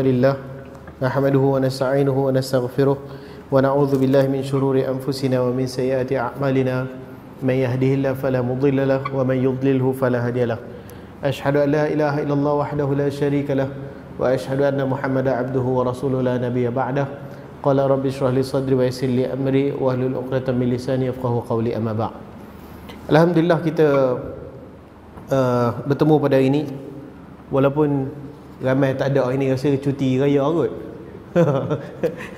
Alhamdulillah nahmaduhu wa nasta'inuhu wa nastaghfiruh wa na'udzu billahi min shururi anfusina wa min sayyiati a'malina may yahdihillahu fala mudilla lahu wa may yudlilhu fala hadiya lahu asyhadu an la ilaha illallah wahdahu la syarika lahu wa asyhadu anna muhammadan abduhu wa rasuluhu la nabiyya ba'dah qala rabbi shrah li sadri wa yassir li amri wa hlul 'uqdatam min lisani yafqahu qawli amma ba'd. Alhamdulillah kita bertemu pada hari ini walaupun ramai tak ada hari ni rasa cuti raya kot.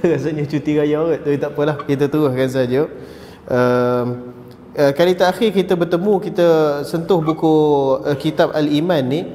Rasanya cuti raya kot. Tapi tak apalah, kita teruskan saja. Kali terakhir kita bertemu, kita sentuh buku kitab Al-Iman ni.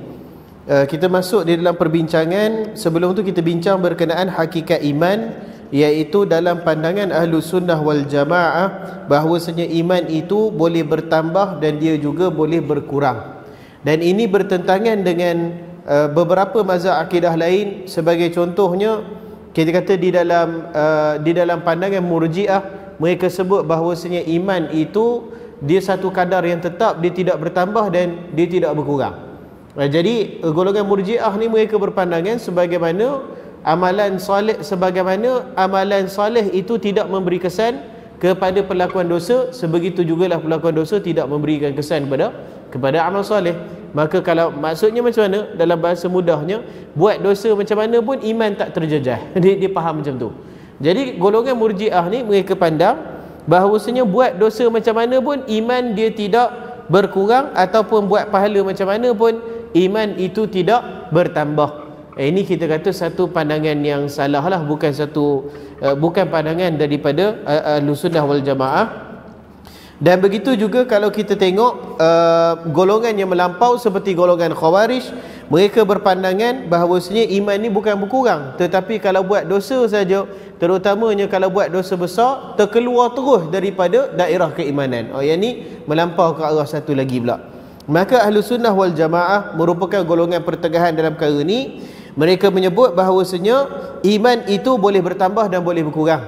Kita masuk di dalam perbincangan. Sebelum tu kita bincang berkenaan hakikat iman, iaitu dalam pandangan Ahlus Sunnah wal Jamaah bahawasanya iman itu boleh bertambah dan dia juga boleh berkurang. Dan ini bertentangan dengan beberapa mazhab akidah lain. Sebagai contohnya, kita kata di dalam pandangan Murji'ah, mereka sebut bahawasanya iman itu dia satu kadar yang tetap, dia tidak bertambah dan dia tidak berkurang. Jadi golongan Murji'ah ni mereka berpandangan sebagaimana amalan soleh itu tidak memberi kesan kepada pelakuan dosa, sebegitu jugalah pelakuan dosa tidak memberikan kesan kepada amal soleh. Maka kalau maksudnya macam mana, dalam bahasa mudahnya, buat dosa macam mana pun iman tak terjejah. Dia faham macam tu. Jadi golongan Murji'ah ni mereka pandang bahawasanya buat dosa macam mana pun iman dia tidak berkurang, ataupun buat pahala macam mana pun iman itu tidak bertambah. Ini kita kata satu pandangan yang salah lah, bukan pandangan daripada Ahlus Sunnah wal Jamaah. Dan begitu juga kalau kita tengok golongan yang melampau seperti golongan Khawarij, mereka berpandangan bahawasanya iman ni bukan berkurang, tetapi kalau buat dosa saja, terutamanya kalau buat dosa besar, terkeluar terus daripada daerah keimanan. Yang ni melampau ke arah satu lagi pula. Maka Ahlus Sunnah wal Jamaah merupakan golongan pertengahan dalam perkara ni. Mereka menyebut bahawasanya iman itu boleh bertambah dan boleh berkurang.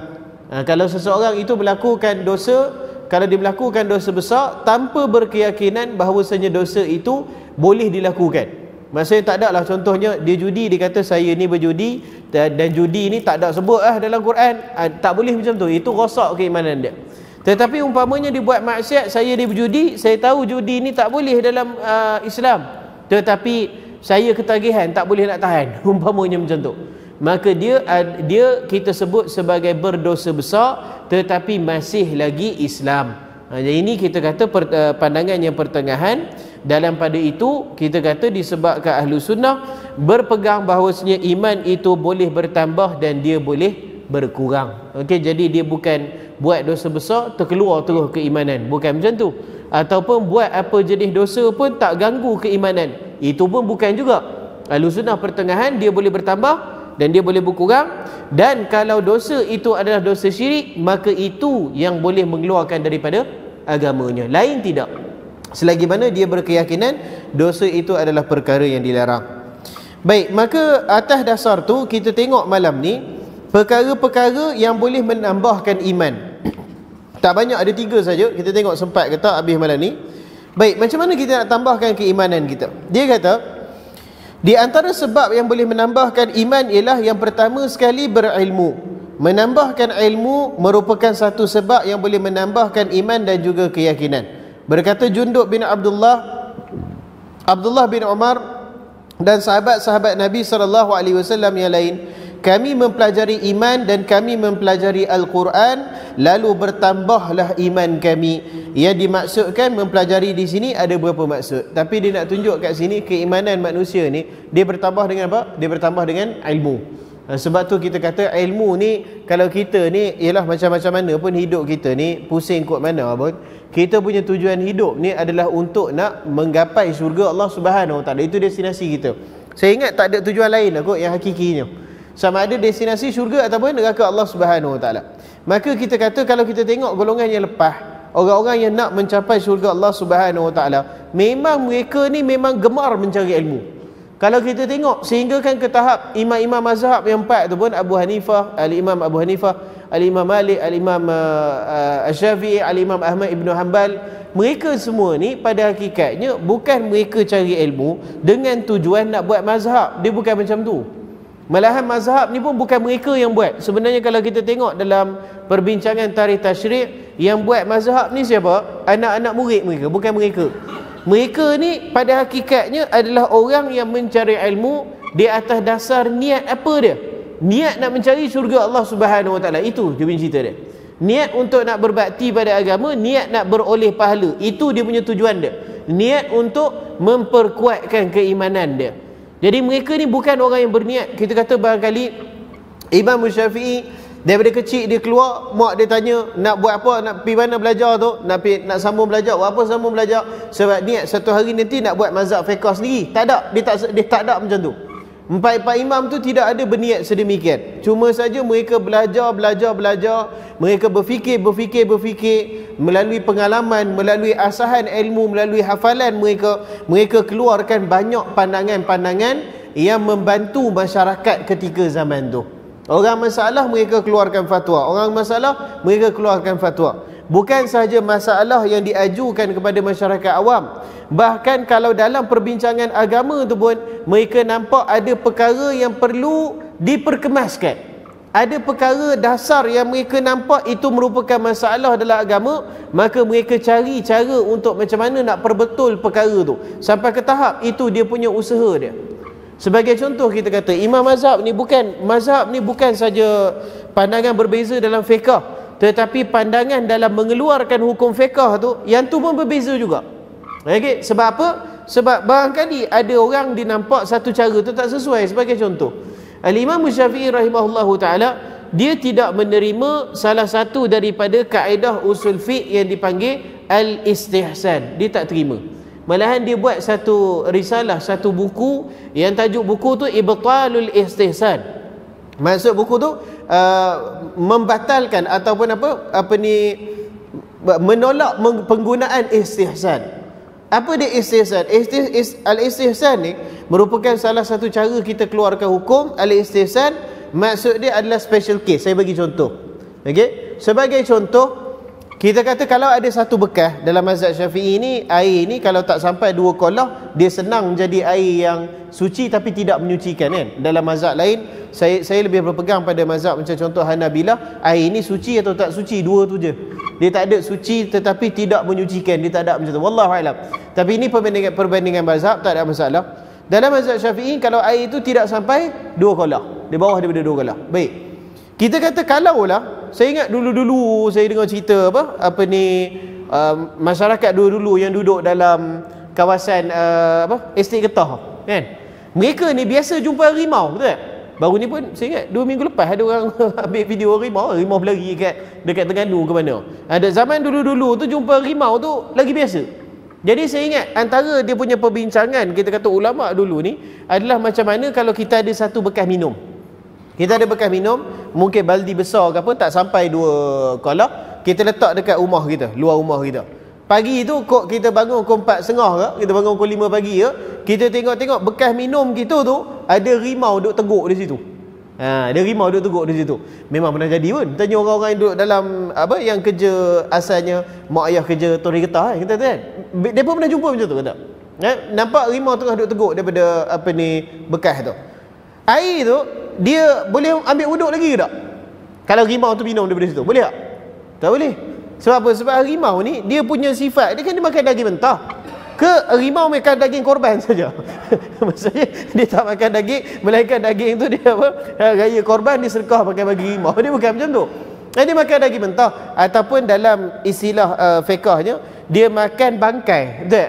Kalau seseorang itu melakukan dosa, kalau dia melakukan dosa besar tanpa berkeyakinan bahawasanya dosa itu boleh dilakukan, maksudnya tak ada lah, contohnya dia judi, dia kata saya ni berjudi dan judi ni tak ada sebut dalam Quran, tak boleh macam tu, itu rosak keimanan dia. Tetapi umpamanya dia buat maksiat, saya dia berjudi, saya tahu judi ni tak boleh dalam Islam, tetapi saya ketagihan, tak boleh nak tahan, umpamanya macam tu, maka dia kita sebut sebagai berdosa besar tetapi masih lagi Islam. Jadi ini kita kata pandangan yang pertengahan. Dalam pada itu kita kata disebabkan Ahlus Sunnah berpegang bahawasanya iman itu boleh bertambah dan dia boleh berkurang. Okey, jadi dia bukan buat dosa besar terkeluar terus keimanan, bukan macam tu. Ataupun buat apa jenis dosa pun tak ganggu keimanan, itu pun bukan juga. Ahlus Sunnah pertengahan, dia boleh bertambah dan dia boleh berkurang. Dan kalau dosa itu adalah dosa syirik, maka itu yang boleh mengeluarkan daripada agamanya, lain tidak, selagi mana dia berkeyakinan dosa itu adalah perkara yang dilarang. Baik, maka atas dasar tu kita tengok malam ni perkara-perkara yang boleh menambahkan iman. Tak banyak, ada 3 saja. Kita tengok sempat ke tak habis malam ni. Baik, macam mana kita nak tambahkan keimanan kita? Dia kata di antara sebab yang boleh menambahkan iman ialah yang pertama sekali berilmu. Menambahkan ilmu merupakan satu sebab yang boleh menambahkan iman dan juga keyakinan. Berkata Jundub bin Abdullah bin Umar dan sahabat-sahabat Nabi SAW yang lain, kami mempelajari iman dan kami mempelajari Al-Quran, lalu bertambahlah iman kami. Yang dimaksudkan mempelajari di sini ada beberapa maksud, tapi dia nak tunjuk kat sini keimanan manusia ni dia bertambah dengan apa? Dia bertambah dengan ilmu. Sebab tu kita kata ilmu ni, kalau kita ni ialah macam-macam mana pun hidup kita ni, pusing kot mana pun, kita punya tujuan hidup ni adalah untuk nak menggapai syurga Allah Subhanahu Wa Taala. Itu destinasi kita. Saya ingat tak ada tujuan lain lah kot yang hakikinya, sama ada destinasi syurga ataupun neraka Allah Subhanahu Wa Taala. Maka kita kata kalau kita tengok golongan yang lepas, orang-orang yang nak mencapai syurga Allah Subhanahu Wa Taala, memang mereka ni memang gemar mencari ilmu. Kalau kita tengok sehingga kan ke tahap imam-imam mazhab yang 4 tu pun, Al-Imam Abu Hanifah, Al-Imam Malik, Al-Imam Asy-Syafi'i, Al-Imam Ahmad Ibn Hanbal, mereka semua ni pada hakikatnya bukan mereka cari ilmu dengan tujuan nak buat mazhab. Dia bukan macam tu. Malahan mazhab ni pun bukan mereka yang buat. Sebenarnya kalau kita tengok dalam perbincangan tarikh tasyrik, yang buat mazhab ni siapa? Anak-anak murid mereka, bukan mereka. Mereka ni pada hakikatnya adalah orang yang mencari ilmu di atas dasar niat apa dia? Niat nak mencari syurga Allah Subhanahu Wa Taala. Itu dia punya cerita dia. Niat untuk nak berbakti pada agama, niat nak beroleh pahala. Itu dia punya tujuan dia. Niat untuk memperkuatkan keimanan dia. Jadi mereka ni bukan orang yang berniat. Kita kata barangkali Imam Syafi'i daripada kecil dia keluar, mak dia tanya nak buat apa, nak pergi mana belajar tu, nak sambung belajar. Buat apa sambung belajar? Sebab niat satu hari nanti nak buat mazhab fiqh sendiri. Tak ada, dia tak ada macam tu. Empat imam tu tidak ada berniat sedemikian. Cuma saja mereka belajar. Mereka berfikir melalui pengalaman, melalui asahan ilmu, melalui hafalan mereka keluarkan banyak pandangan-pandangan yang membantu masyarakat ketika zaman tu. Orang masalah mereka keluarkan fatwa. Bukan sahaja masalah yang diajukan kepada masyarakat awam. Bahkan kalau dalam perbincangan agama tu pun mereka nampak ada perkara yang perlu diperkemaskan. Ada perkara dasar yang mereka nampak itu merupakan masalah dalam agama, maka mereka cari cara untuk macam mana nak perbetul perkara tu. Sampai ke tahap itu dia punya usaha dia. Sebagai contoh kita kata mazhab ni bukan saja pandangan berbeza dalam fiqh, tetapi pandangan dalam mengeluarkan hukum fiqh tu, yang tu pun berbeza juga. Okay? Sebab apa? Sebab barangkali ada orang dinampak satu cara tu tak sesuai. Sebagai contoh, Al-Imam Syafi'i rahimahullahu ta'ala, dia tidak menerima salah satu daripada kaedah usul fiqh yang dipanggil al-istihsan. Dia tak terima. Malahan dia buat satu risalah, satu buku yang tajuk buku tu Ibtalul Istihsan. Maksud buku tu membatalkan ataupun menolak penggunaan istihsan. Apa dia istihsan? Al-istihsan ni merupakan salah satu cara kita keluarkan hukum. Al-istihsan maksud dia adalah special case. Saya bagi contoh. Okey, sebagai contoh, kita kata kalau ada satu bekas dalam mazhab Syafi'i ni, air ni kalau tak sampai 2 kolah, dia senang jadi air yang suci tapi tidak menyucikan kan. Dalam mazhab lain, saya lebih berpegang pada mazhab macam contoh Hanabilah, air ni suci atau tak suci, 2 tu je. Dia tak ada suci tetapi tidak menyucikan, dia tak ada macam tu. Wallahu a'lam. Tapi ini perbandingan mazhab, tak ada masalah. Dalam mazhab Syafi'i, kalau air itu tidak sampai 2 kolah, di bawah daripada 2 kolah. Baik. Kita kata kalaulah, saya ingat dulu-dulu saya dengar cerita masyarakat dulu-dulu yang duduk dalam kawasan estate getah kan. Mereka ni biasa jumpa harimau, betul tak? Baru ni pun saya ingat 2 minggu lepas ada orang ambil video harimau berlari dekat Terengganu ke mana. Ada zaman dulu-dulu tu jumpa harimau tu lagi biasa. Jadi saya ingat antara dia punya perbincangan, kita kata ulama dulu ni, adalah macam mana kalau kita ada satu bekas minum. Kita ada bekas minum, mungkin baldi besar ke apa, tak sampai 2 kolah, kita letak dekat rumah kita, luar rumah kita. Pagi tu kok kita bangun pukul 4.30 ke, kita bangun pukul 5 pagi ke, kita tengok bekas minum kita tu ada rimau duk teguk di situ. Ada rimau duk teguk di situ. Memang pernah jadi pun. Tanya orang-orang yang duduk dalam yang kerja asalnya mak ayah kerja tori getah kita kan. Depa pernah jumpa macam tu ke tak? Nampak rimau tengah duk teguk daripada bekas tu. Air tu dia boleh ambil wuduk lagi ke tak? Kalau rimau tu minum daripada situ, boleh tak? Tak boleh. Sebab apa? Sebab harimau ni dia punya sifat, dia kan dia makan daging mentah. Ke harimau makan daging korban saja? Maksudnya dia tak makan daging, melainkan daging tu dia raya korban, dia sedekah pakai bagi harimau. Dia bukan macam tu. Dia makan daging mentah, ataupun dalam istilah fiqahnya, dia makan bangkai. Betul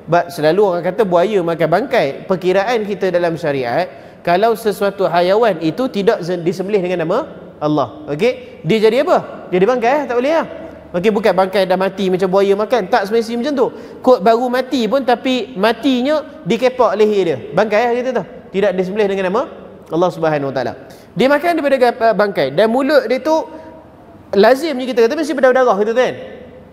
tak? Selalu orang kata buaya makan bangkai. Perkiraan kita dalam syariat, kalau sesuatu hayawan itu tidak disembelih dengan nama Allah, okey, dia jadi apa? Jadi bangkai, tak boleh lah. Okey, bukan bangkai dah mati macam buaya makan, tak semestinya macam tu. Kod baru mati pun tapi matinya dikepak leher dia, bangkai lah kita tu. Tidak disembelih dengan nama Allah Subhanahu Wa Taala. Dia makan daripada bangkai, dan mulut dia tu lazimnya kita kata mesti berdarah gitu kan.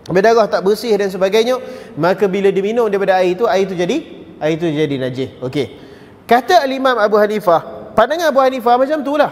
Berdarah tak bersih dan sebagainya, maka bila diminum daripada air itu jadi najis. Okey. Kata Al-Imam Abu Hanifah, pandangan Abu Hanifah macam tu lah.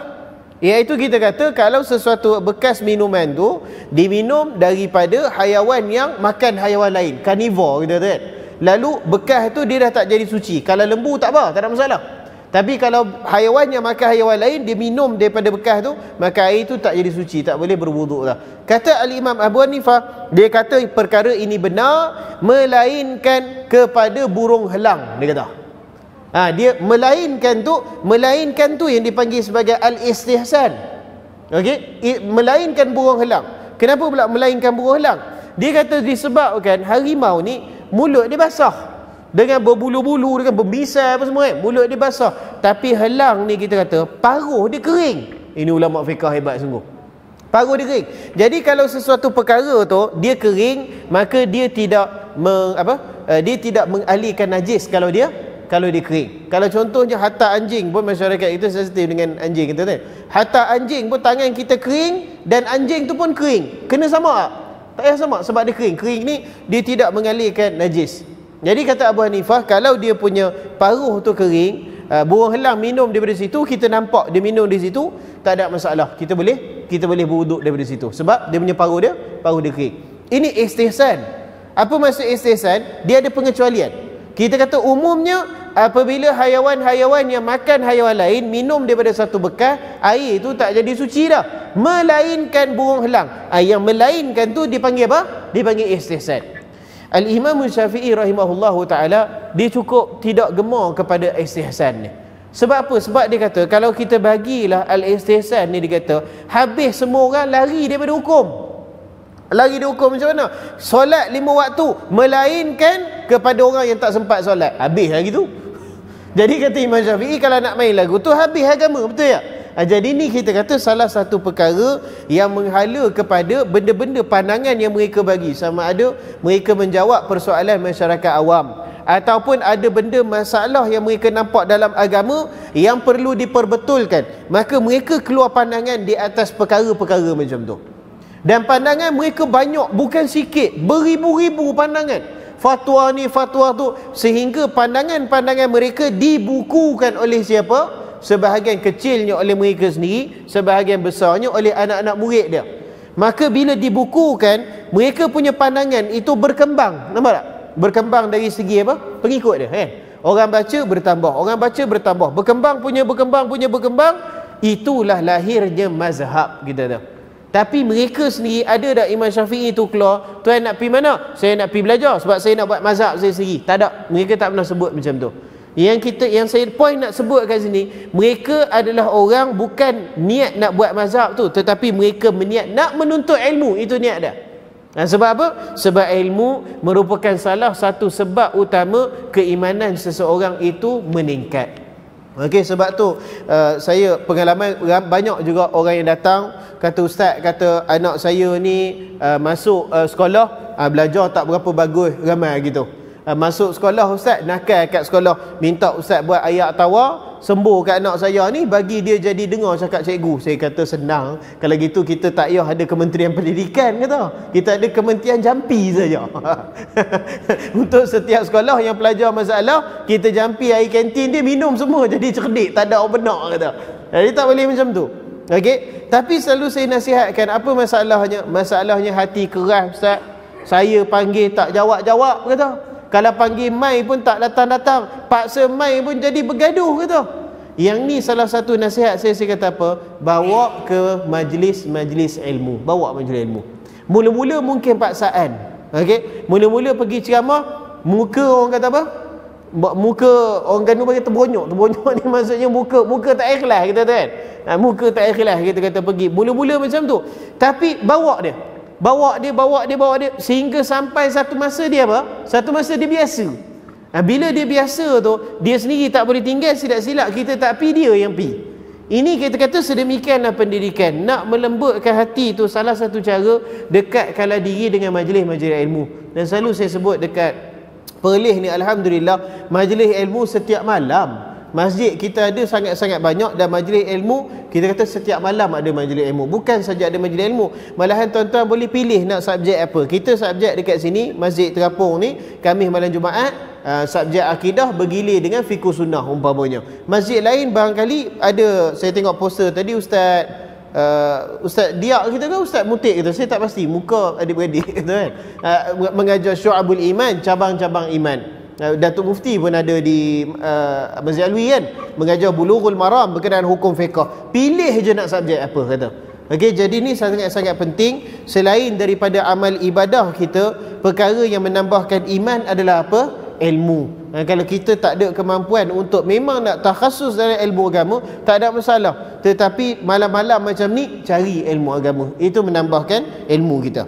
Iaitu kita kata kalau sesuatu bekas minuman tu diminum daripada hayawan yang makan hayawan lain, karnivor kita kata kan. Lalu bekas tu dia dah tak jadi suci. Kalau lembu tak apa, tak ada masalah. Tapi kalau haiwan yang makan haiwan lain, dia minum daripada bekas tu, maka air tu tak jadi suci, tak boleh berwuduk lah. Kata Al-Imam Abu Hanifah, dia kata perkara ini benar melainkan kepada burung helang, dia kata. Dia melainkan tu yang dipanggil sebagai al-istihsan. Okey, melainkan burung helang. Kenapa pula melainkan burung helang? Dia kata disebabkan harimau ni mulut dia basah, dengan berbulu-bulu, dengan berbisai apa semua kan, mulut dia basah. Tapi helang ni kita kata paruh dia kering. Ini ulama fiqh hebat sungguh. Paruh dia kering. Jadi kalau sesuatu perkara tu dia kering, maka dia tidak dia tidak mengalihkan najis kalau dia kering. Kalau contohnya hatak anjing pun, masyarakat itu sensitif dengan anjing kita kan. Hatak anjing pun tangan kita kering dan anjing tu pun kering. Kena sama tak? Tak payah sama sebab dia kering. Kering ni dia tidak mengalihkan najis. Jadi kata Abu Hanifah, kalau dia punya paruh tu kering, burung helang minum daripada situ, kita nampak dia minum di situ, tak ada masalah. Kita boleh berwuduk daripada situ sebab dia punya paruh dia kering. Ini istihsan. Apa maksud istihsan? Dia ada pengecualian. Kita kata umumnya apabila haiwan-haiwan yang makan haiwan lain minum daripada satu bekas, air tu tak jadi suci dah, melainkan burung helang. Yang melainkan tu dipanggil apa? Dipanggil istihsan. Al-Imam Syafi'i rahimahullahu ta'ala, dia cukup tidak gemar kepada istihsan ni. Sebab apa? Sebab dia kata kalau kita bagilah al-istihsan ni, dia kata habis semua orang lari daripada hukum. Lari dari hukum macam mana? Solat 5 waktu melainkan kepada orang yang tak sempat solat. Habis lah gitu. Jadi kata Imam Syafi'i, kalau nak main lagu tu habis agama, betul tak? Jadi ni kita kata salah satu perkara yang menghala kepada benda-benda pandangan yang mereka bagi, sama ada mereka menjawab persoalan masyarakat awam ataupun ada benda masalah yang mereka nampak dalam agama yang perlu diperbetulkan, maka mereka keluar pandangan di atas perkara-perkara macam tu. Dan pandangan mereka banyak, bukan sikit, beribu-ribu pandangan. Fatwa ni, fatwa tu, sehingga pandangan-pandangan mereka dibukukan oleh siapa? Sebahagian kecilnya oleh mereka sendiri, sebahagian besarnya oleh anak-anak murid dia. Maka bila dibukukan, mereka punya pandangan itu berkembang. Nampak tak? Berkembang dari segi apa? Pengikut dia kan? Orang baca bertambah, orang baca bertambah, berkembang. Itulah lahirnya mazhab kita tu. Tapi mereka sendiri, ada tak Imam Syafi'i tu keluar, tuan nak pergi mana? Saya nak pergi belajar sebab saya nak buat mazhab saya sendiri. Tak ada. Mereka tak pernah sebut macam tu. Yang saya point nak sebut kat sini, mereka adalah orang bukan niat nak buat mazhab tu, tetapi mereka berniat nak menuntut ilmu. Itu niat dia. Sebab apa? Sebab ilmu merupakan salah satu sebab utama keimanan seseorang itu meningkat. Okey, sebab tu saya pengalaman banyak juga orang yang datang kata, ustaz, kata anak saya ni masuk sekolah belajar tak berapa bagus, ramai gitu. Masuk sekolah, ustaz nakal kat sekolah, minta ustaz buat ayat tawar sembuh kat anak saya ni, bagi dia jadi dengar cakap cikgu. Saya kata senang, kalau gitu kita tak payah ada Kementerian Pendidikan, kata kita ada Kementerian Jampi saja. Untuk setiap sekolah yang pelajar masalah, kita jampi air kantin dia, minum semua jadi cerdik, tak ada orang benar, kata. Jadi tak boleh macam tu. Okey, tapi selalu saya nasihatkan, apa masalahnya? Masalahnya hati keras, ustaz. Saya panggil tak jawab-jawab, kata. Kalau panggil mai pun tak datang-datang, paksa mai pun jadi bergaduh, kata. Yang ni salah satu nasihat saya kata apa? Bawa ke majlis-majlis ilmu. Bawa majlis ilmu. Mula-mula mungkin paksaan. Okey, mula-mula pergi ceramah, muka orang kata apa? Muka orang Ganu bagi terbonyok. Terbonyok ni maksudnya muka tak ikhlas, kita kan. Muka tak ikhlas, kita kata pergi. Mula-mula macam tu. Tapi bawa dia sehingga sampai satu masa dia apa? Satu masa dia biasa. Bila dia biasa tu, dia sendiri tak boleh tinggal, silap-silap kita tak pi, dia yang pi. Ini kita kata sedemikianlah pendidikan. Nak melembutkan hati tu salah satu cara, dekatkanlah diri dengan majlis-majlis ilmu. Dan selalu saya sebut dekat Perlis ni, alhamdulillah, majlis ilmu setiap malam. Masjid kita ada sangat-sangat banyak, dan majlis ilmu kita kata setiap malam ada majlis ilmu. Bukan saja ada majlis ilmu, malahan tuan-tuan boleh pilih nak subjek apa. Kita subjek dekat sini Masjid Terapung ni, Khamis malam Jumaat, subjek akidah bergilir dengan fiqh sunnah umpamanya. Masjid lain barangkali ada, saya tengok poster tadi Ustaz Diak kita ke Ustaz Mutik kita, saya tak pasti, muka adik-beradik kita kan, mengajar Syu'abul Iman, cabang-cabang iman. Datuk Mufti pun ada di Masjid Alwi kan, mengajar Bulughul Maram berkenaan hukum fiqh. Pilih je nak subjek apa kata. Okey, jadi ni sangat-sangat penting. Selain daripada amal ibadah kita, perkara yang menambahkan iman adalah apa? Ilmu. Kalau kita tak ada kemampuan untuk memang nak takhasus dalam ilmu agama, tak ada masalah. Tetapi malam-malam macam ni cari ilmu agama. Itu menambahkan ilmu kita.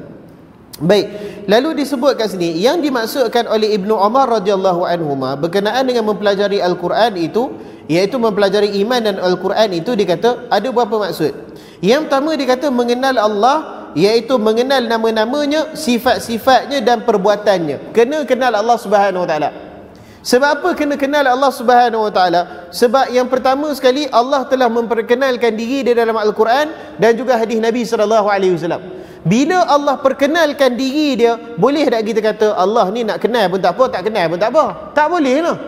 Baik, lalu disebut kat sini yang dimaksudkan oleh Ibnu Umar radhiyallahu anhuma berkenaan dengan mempelajari Al-Quran itu, iaitu mempelajari iman dan Al-Quran itu, dikata ada beberapa maksud. Yang pertama dikata mengenal Allah, iaitu mengenal nama-namanya, sifat-sifatnya dan perbuatannya. Kena kenal Allah Subhanahu Wa Taala. Sebab apa kena kenal Allah Subhanahu Wa Taala? Sebab yang pertama sekali Allah telah memperkenalkan diri dia dalam Al-Quran dan juga hadis Nabi sallallahu alaihi wasallam. Bila Allah perkenalkan diri dia, boleh tak kita kata Allah ni nak kenal pun tak apa, tak kenal pun tak apa? Tak boleh lah.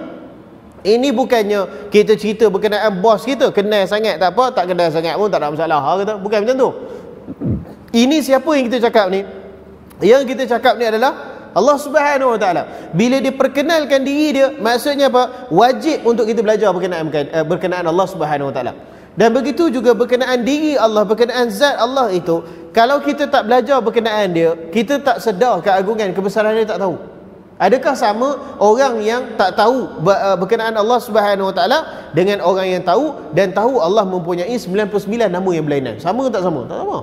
Ini bukannya kita cerita berkenaan bos kita, kenal sangat tak apa, tak kenal sangat pun tak ada masalah kata. Bukan macam tu. Ini siapa yang kita cakap ni? Yang kita cakap ni adalah Allah Subhanahu Wa Taala. Bila dia perkenalkan diri dia, maksudnya apa? Wajib untuk kita belajar berkenaan Allah Subhanahu Wa Taala. Dan begitu juga berkenaan diri Allah, berkenaan zat Allah itu, kalau kita tak belajar berkenaan dia, kita tak sedar keagungan, kebesaran dia, tak tahu. Adakah sama orang yang tak tahu berkenaan Allah Subhanahu Wa Taala dengan orang yang tahu dan tahu Allah mempunyai 99 nama yang berlainan? Sama ke tak sama? Tak sama.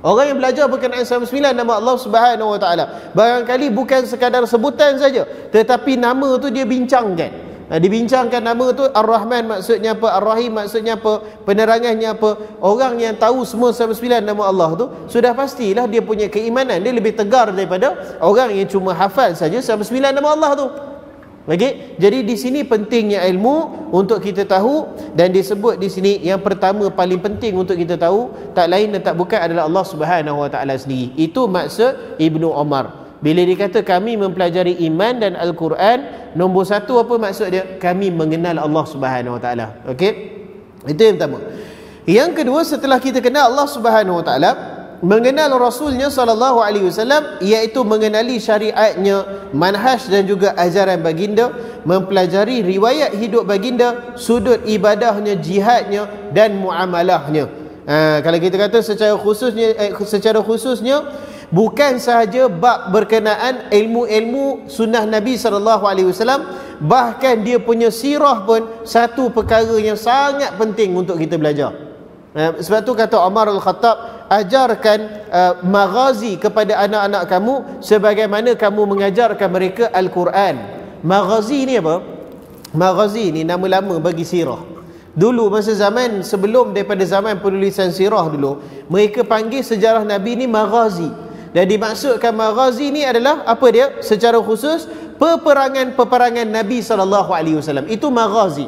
Orang yang belajar berkenaan 99 nama Allah Subhanahu Wa Taala, barangkali bukan sekadar sebutan saja, tetapi nama tu dia bincangkan. Dibincangkan nama tu, Ar-Rahman maksudnya apa, Ar-Rahim maksudnya apa, penerangannya apa. Orang yang tahu semua 99 nama Allah tu, sudah pastilah dia punya keimanan dia lebih tegar daripada orang yang cuma hafal saja 99 nama Allah tu. Okey, jadi di sini pentingnya ilmu untuk kita tahu, dan disebut di sini yang pertama paling penting untuk kita tahu tak lain dan tak bukan adalah Allah Subhanahu Wa Taala sendiri. Itu maksud Ibnu Umar. Bila dia kata kami mempelajari iman dan Al-Quran, nombor satu apa maksud dia? Kami mengenal Allah Subhanahu Wa Taala. Okey? Itu yang pertama. Yang kedua, setelah kita kenal Allah Subhanahu Wa Taala, mengenal Rasulnya sallallahu alaihi wasallam, iaitu mengenali syariatnya, manhaj dan juga ajaran baginda, mempelajari riwayat hidup baginda, sudut ibadahnya, jihadnya dan muamalahnya. Kalau kita kata secara khususnya bukan sahaja bab berkenaan ilmu-ilmu sunnah Nabi SAW, bahkan dia punya sirah pun satu perkara yang sangat penting untuk kita belajar. Sebab tu kata Umar Al-Khattab, ajarkan maghazi kepada anak-anak kamu sebagaimana kamu mengajarkan mereka Al-Quran. Maghazi ni apa? Maghazi ni nama lama bagi sirah. Dulu masa zaman sebelum daripada zaman penulisan sirah dulu, mereka panggil sejarah Nabi ni maghazi. Dan dimaksudkan maghazi ni adalah apa dia? Secara khusus peperangan-peperangan Nabi SAW. Itu maghazi.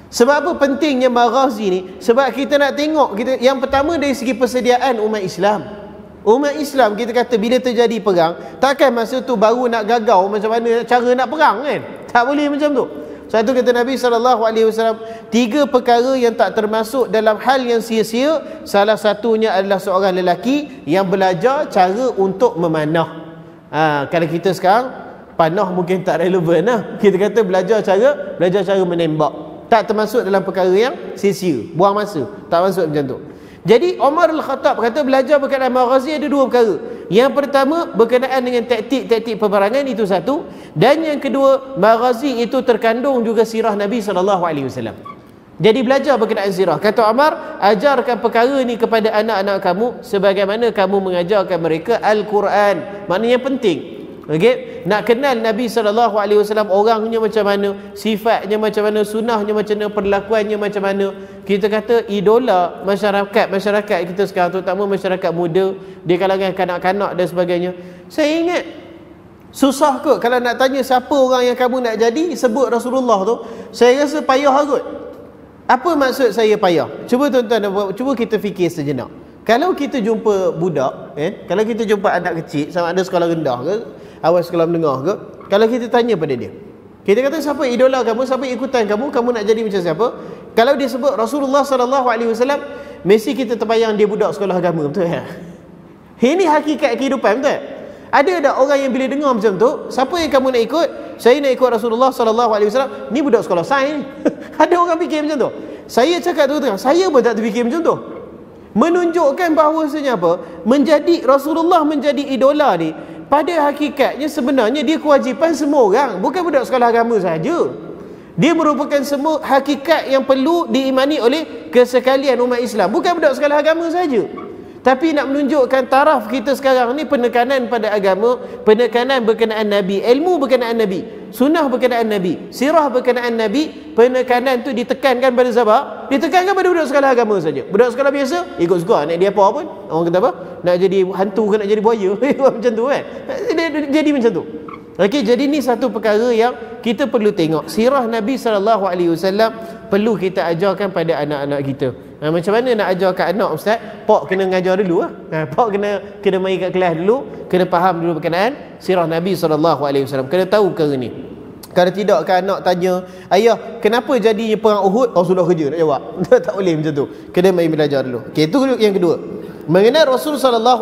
Sebab apa pentingnya maghazi ni? Sebab kita nak tengok, yang pertama dari segi persediaan umat Islam. Umat Islam kita kata bila terjadi perang, takkan masa tu baru nak gagau macam mana cara nak perang kan? Tak boleh macam tu. Satu kata Nabi SAW, 3 perkara yang tak termasuk dalam hal yang sia-sia. Salah satunya adalah seorang lelaki yang belajar cara untuk memanah. Kalau kita sekarang, panah mungkin tak relevan lah. Kita kata belajar cara menembak. Tak termasuk dalam perkara yang sia-sia, buang masa. Tak masuk macam tu. Jadi Umar Al-Khattab kata belajar berkenaan maghazi ada 2 perkara. Yang pertama berkenaan dengan taktik-taktik peperangan, itu satu. Dan yang kedua, maghazi itu terkandung juga sirah Nabi SAW. Jadi belajar berkenaan sirah. Kata Umar, ajarkan perkara ni kepada anak-anak kamu sebagaimana kamu mengajarkan mereka Al-Quran. Maknanya penting. Okey, nak kenal Nabi SAW, orangnya macam mana, sifatnya macam mana, sunnahnya macam mana, perlakuannya macam mana. Kita kata idola masyarakat kita sekarang, terutama masyarakat muda di kalangan kanak-kanak dan sebagainya. Saya ingat susah kot kalau nak tanya siapa orang yang kamu nak jadi, sebut Rasulullah tu. Saya rasa payah kot. Apa maksud saya payah? Cuba tuan-tuan, cuba kita fikir sejenak. Kalau kita jumpa budak, kalau kita jumpa anak kecil, sama ada sekolah rendah ke, awal sekolah menengah ke, kalau kita tanya pada dia, kita kata siapa idola kamu, siapa ikutan kamu nak jadi macam siapa? Kalau dia sebut Rasulullah SAW, mesti kita terbayang dia budak sekolah agama, betul tak? Ini hakikat kehidupan, betul tak? Ada tak orang yang bila dengar macam tu, siapa yang kamu nak ikut? Saya nak ikut Rasulullah sallallahu alaihi wasallam. Ni budak sekolah sains ni. Ada orang fikir macam tu. Saya cakap terus-terang, saya pun tak terfikir macam tu. Menunjukkan bahawasanya apa? Rasulullah menjadi idola ni, pada hakikatnya sebenarnya dia kewajipan semua orang, bukan budak sekolah agama saja. Dia merupakan semua hakikat yang perlu diimani oleh kesekalian umat Islam, bukan budak sekolah agama saja. Tapi nak menunjukkan taraf kita sekarang ni penekanan pada agama, penekanan berkenaan Nabi, ilmu berkenaan Nabi, sunnah berkenaan Nabi, sirah berkenaan Nabi. Penekanan tu ditekankan pada siapa? Ditekankan pada budak sekolah agama saja. Budak sekolah biasa ikut suka, nak dia apa pun. Orang kata apa? Nak jadi hantu ke nak jadi buaya? Macam tu kan. Jadi macam tu. Okey, jadi ni satu perkara yang kita perlu tengok. Sirah Nabi SAW perlu kita ajarkan pada anak-anak kita. Macam mana nak ajarkan anak, ustaz? Pak kena ngajar dulu lah. Pak kena mai kat kelas dulu, kena faham dulu berkenaan sirah Nabi SAW. Kena tahu perkara ni. Kalau tidak kan anak tanya, ayah kenapa jadinya perang Uhud? Oh, sudah kerja nak jawab. Tak boleh macam tu. Kena mai belajar dulu. Okey, itu yang kedua. Mengenal Rasul SAW,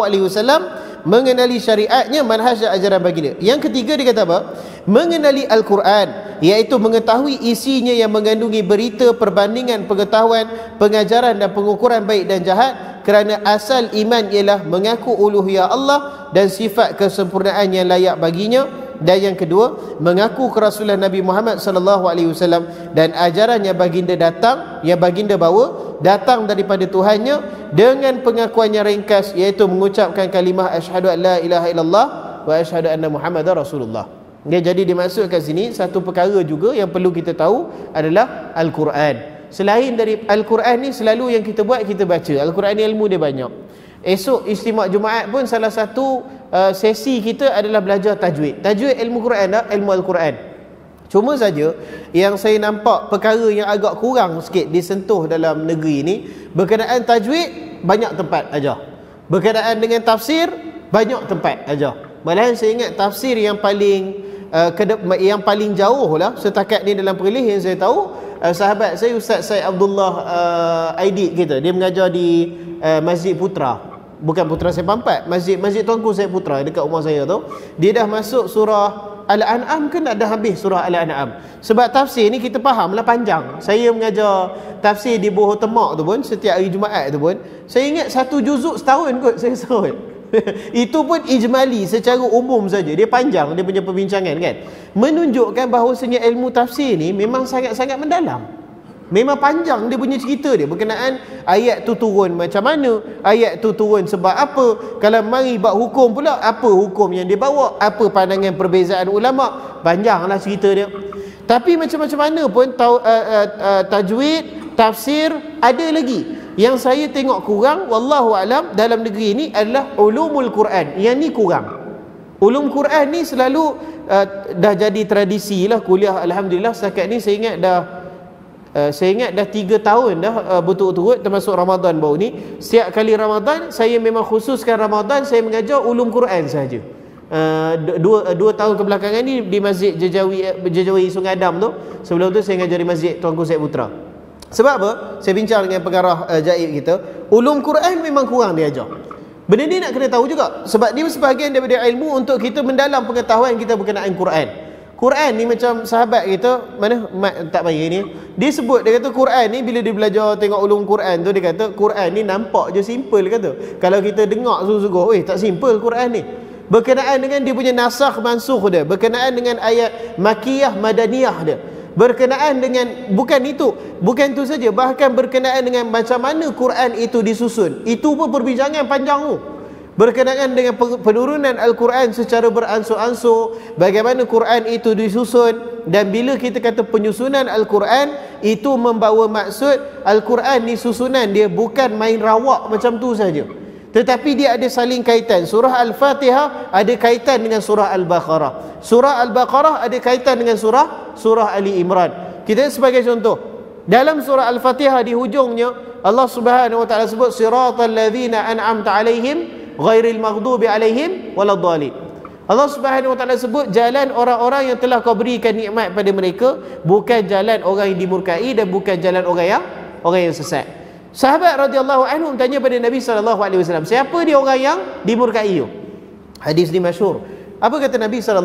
mengenali syariatnya, manhaj ajaran baginda. Yang ketiga dia kata apa? Mengenali Al-Quran, iaitu mengetahui isinya yang mengandungi berita, perbandingan, pengetahuan, pengajaran dan pengukuran baik dan jahat. Kerana asal iman ialah mengaku uluhiyah Allah dan sifat kesempurnaan yang layak baginya. Dan yang kedua, mengaku kerasulan Nabi Muhammad sallallahu alaihi wasallam dan ajaran yang baginda bawa datang daripada Tuhannya dengan pengakuan yang ringkas, iaitu mengucapkan kalimah asyhadu an la ilaha illallah wa asyhadu anna Muhammadar Rasulullah. Jadi dimaksudkan sini satu perkara juga yang perlu kita tahu adalah Al-Quran. Selain dari Al-Quran ni, selalu yang kita buat, kita baca Al-Quran ni, ilmu dia banyak. Esok istimak Jumaat pun salah satu sesi kita adalah belajar tajwid. Tajwid ilmu Quran dah, ilmu Al-Quran. Cuma saja yang saya nampak perkara yang agak kurang sikit disentuh dalam negeri ni, berkenaan tajwid banyak tempat ajar. Berkenaan dengan tafsir banyak tempat ajar. Malahan saya ingat tafsir yang paling jauh lah setakat ni dalam perlis yang saya tahu, sahabat saya Ustaz Syed Abdullah Aidit kita, dia mengajar di Masjid Putra. Bukan Putra Sepampat, Masjid Tuanku Syed Putra dekat rumah saya tu. Dia dah masuk surah Al-An'am ke dah habis surah Al-An'am. Sebab tafsir ni kita faham lah panjang. Saya mengajar tafsir di Boho Temak tu pun, setiap hari Jumaat tu pun, saya ingat satu juzuk setahun kot saya serut. Itu pun ijmali secara umum saja. Dia panjang dia punya perbincangan kan. Menunjukkan bahawasanya ilmu tafsir ni memang sangat-sangat mendalam. Memang panjang dia punya cerita dia berkenaan ayat tu turun macam mana, ayat tu turun sebab apa, kalau mari bab hukum pula, apa hukum yang dia bawa, apa pandangan perbezaan ulama, panjanglah cerita dia. Tapi macam-macam mana pun tajwid, tafsir ada lagi. Yang saya tengok kurang, wallahu alam, dalam negeri ini adalah ulumul Quran. Yang ni kurang. Ulum Quran ni selalu dah jadi tradisi lah kuliah. Alhamdulillah setakat ni saya ingat dah 3 tahun dah berturut-turut, termasuk Ramadan baru ni. Setiap kali Ramadan saya memang khususkan Ramadan saya mengajar ulum Quran saja. Dua tahun kebelakangan ni di Masjid Jejawi Sungai Adam tu. Sebelum tu saya mengajar di Masjid Tuanku Syed Putra. Sebab apa? Saya bincang dengan pengarah Jaib kita, ulum Quran memang kurang diajar. Benda ni nak kena tahu juga, sebab dia sebahagian daripada ilmu untuk kita mendalam pengetahuan kita berkenaan Quran. Quran ni macam sahabat kita, mana Mat tak payah ni, dia sebut, dia kata Quran ni bila dia belajar tengok ulum Quran tu, dia kata Quran ni nampak je simple, dia kata. Kalau kita dengar sungguh-sungguh, tak simple Quran ni. Berkenaan dengan dia punya nasakh mansukh dia, berkenaan dengan ayat makiyah madaniyah dia, berkenaan dengan bukan itu saja, bahkan berkenaan dengan macam mana Quran itu disusun. Itu pun perbincangan panjang tu. Berkenaan dengan penurunan Al-Quran secara beransur-ansur, bagaimana Quran itu disusun, dan bila kita kata penyusunan Al-Quran itu membawa maksud Al-Quran ni susunan dia bukan main rawak macam tu saja, tetapi dia ada saling kaitan. Surah Al-Fatihah ada kaitan dengan surah Al-Baqarah, surah Al-Baqarah ada kaitan dengan surah Ali Imran. Kita sebagai contoh, dalam surah Al-Fatihah di hujungnya Allah Subhanahu wa taala sebut siratal ladzina an'amta alaihim ghairil maghdubi alaihim waladdallin. Allah Subhanahu wa taala sebut jalan orang-orang yang telah kau berikan nikmat pada mereka, bukan jalan orang yang dimurkai dan bukan jalan orang yang sesat. Sahabat radhiyallahu anhum tanya pada Nabi sallallahu alaihi wasallam, siapa dia orang yang dimurkai tu? Hadis ni masyhur. Apa kata Nabi SAW?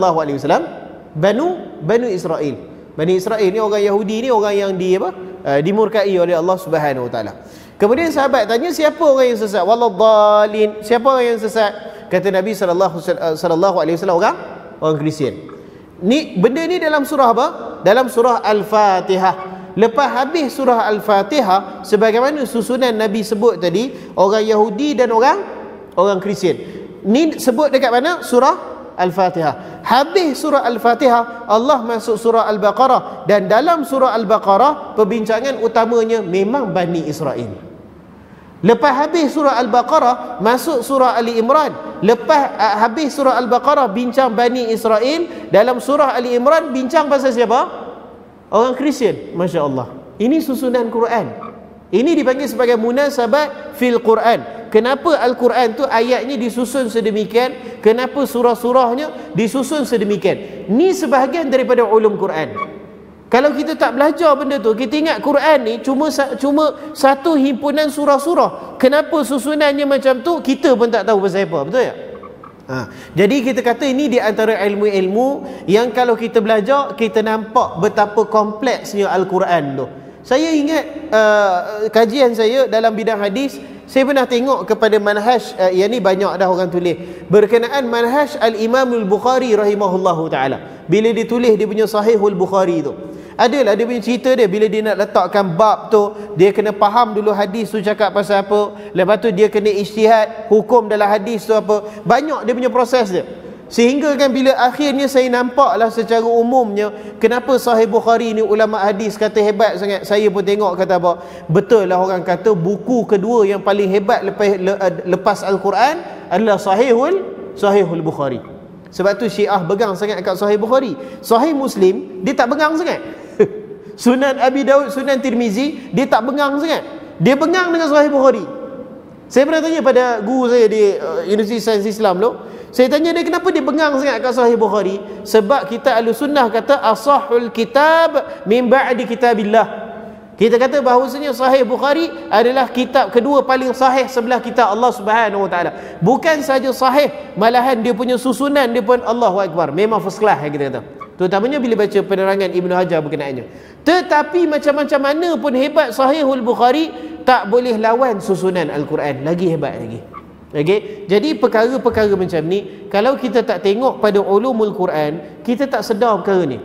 Banu Israel. Bani Israel ni orang Yahudi ni, orang yang dimurkai oleh Allah Subhanahu Wa Taala. Kemudian sahabat tanya, siapa orang yang sesat? Waladhdallin. Siapa orang yang sesat? Kata Nabi SAW, orang Kristian. Ni benda ni dalam surah apa? Dalam surah Al-Fatihah. Lepas habis surah Al-Fatihah, sebagaimana susunan Nabi sebut tadi, orang Yahudi dan orang Kristian. Ni sebut dekat mana? Surah Al-Fatihah. Habis surah Al-Fatihah, Allah masuk surah Al-Baqarah, dan dalam surah Al-Baqarah perbincangan utamanya memang Bani Israel. Lepas habis surah Al-Baqarah, masuk surah Ali Imran. Lepas habis surah Al-Baqarah bincang Bani Israel, dalam surah Ali Imran bincang pasal siapa? Orang Kristian. Masya Allah. Ini susunan Quran. Ini dipanggil sebagai munasabat fil Quran. Kenapa Al-Quran tu ayatnya disusun sedemikian? Kenapa surah-surahnya disusun sedemikian? Ni sebahagian daripada ulum Quran. Kalau kita tak belajar benda tu, kita ingat Quran ni cuma satu himpunan surah-surah. Kenapa susunannya macam tu? Kita pun tak tahu pasal apa. Betul tak? Jadi kita kata ini di antara ilmu-ilmu yang kalau kita belajar, kita nampak betapa kompleksnya Al-Quran tu. Saya ingat kajian saya dalam bidang hadis, saya pernah tengok kepada manhaj, yang ni banyak dah orang tulis berkenaan manhaj Al-Imam Al-Bukhari rahimahullahu ta'ala. Bila dia tulis dia punya Sahihul Bukhari tu, adalah dia punya cerita dia. Bila dia nak letakkan bab tu, dia kena faham dulu hadis tu cakap pasal apa. Lepas tu dia kena ijtihad hukum dalam hadis tu apa. Banyak dia punya proses dia. Sehingga kan bila akhirnya saya nampaklah secara umumnya kenapa Sahih Bukhari ni ulama hadis kata hebat sangat. Saya pun tengok kata apa, betul lah orang kata buku kedua yang paling hebat lepas Al-Quran adalah Sahihul Bukhari. Sebab tu Syiah pegang sangat kat Sahih Bukhari. Sahih Muslim dia tak pegang sangat. Sunan Abi Daud, Sunan Tirmizi dia tak pegang sangat. Dia pegang dengan Sahih Bukhari. Saya pernah tanya pada guru saya di Universiti Sains Islam tu, saya tanya dia kenapa dia bengang sangat kat Sahih Bukhari. Sebab kita Ahlussunnah kata asahul kitab min ba'di kitabillah. Kita kata bahawasanya Sahih Bukhari adalah kitab kedua paling sahih sebelah kitab Allah Subhanahu Wa Taala. Bukan saja sahih, malahan dia punya susunan dia pun Allahu Akbar, memang first class kita kata. Terutamanya bila baca penerangan Ibnu Hajar berkenaannya. Tetapi macam-macam mana pun hebat Sahihul Bukhari, tak boleh lawan susunan Al-Quran. Lagi hebat lagi. Okay? Jadi perkara-perkara macam ni, kalau kita tak tengok pada ulumul Quran, kita tak sedar perkara ni.